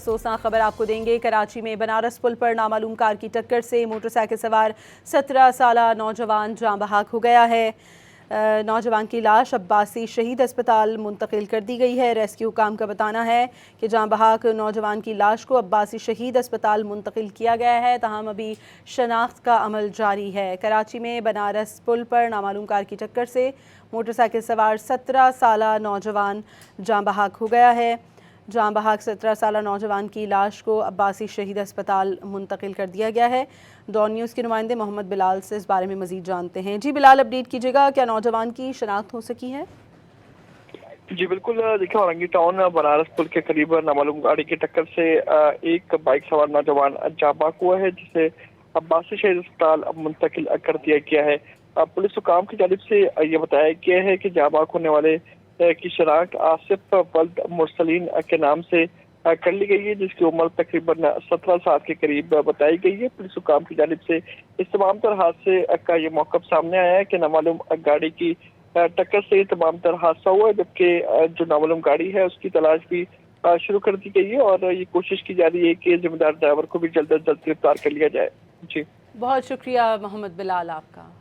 अफसोसनाक खबर आपको देंगे। कराची में बनारस पुल पर नामालूम कार की टक्कर से मोटरसाइकिल सवार 17 साला नौजवान जाँ बहक हो गया है। नौजवान की लाश अब्बासी शहीद अस्पताल मुंतकिल कर दी गई है। रेस्क्यू काम का बताना है कि जाँ बहक नौजवान की लाश को अब्बासी शहीद अस्पताल मुंतकिल किया गया है, ताहम अभी शनाख्त का अमल जारी है। कराची में बनारस पुल पर नामालूम कार की टक्कर से मोटरसाइकिल सवार 17 साला नौजवान जाँ बहक हो गया है। जाँ बहक 17 साला नौजवान की लाश को अब्बासी शहीद अस्पताल मुंतकिल कर दिया गया है। डॉन न्यूज़ के नुमाइंदे मोहम्मद बिलाल से इस बारे में मजीद जानते हैं। जी बिलाल, अपडेट कीजिएगा, क्या नौजवान की शनाख्त हो सकी है? जी बिल्कुल, देखिए औरंगी टाउन बनारस पुल के करीब नामालूम गाड़ी की टक्कर से एक बाइक सवार नौजवान जाँ बहक हुआ है, जिसे अब्बासी शहीद अस्पताल मुंतकिल कर दिया गया है। पुलिस हुकाम की जानिब से ये बताया गया है कि जाँ बहक होने वाले की शनाख्त आसिफ वल्द मुरसलीन के नाम से कर ली गई है, जिसकी उम्र तकरीबन 17 साल के करीब बताई गई है। पुलिस हुकाम की जानिब से इस तमाम तर हादसे का ये मौक़िफ़ सामने आया है कि नामालूम गाड़ी की टक्कर से तमाम तर हादसा हुआ है, जबकि जो नामालूम गाड़ी है उसकी तलाश भी शुरू कर दी गई है और ये कोशिश की जा रही है कि जिम्मेदार ड्राइवर को भी जल्द अज जल्द गिरफ्तार कर लिया जाए। जी बहुत शुक्रिया मोहम्मद बिलाल आपका।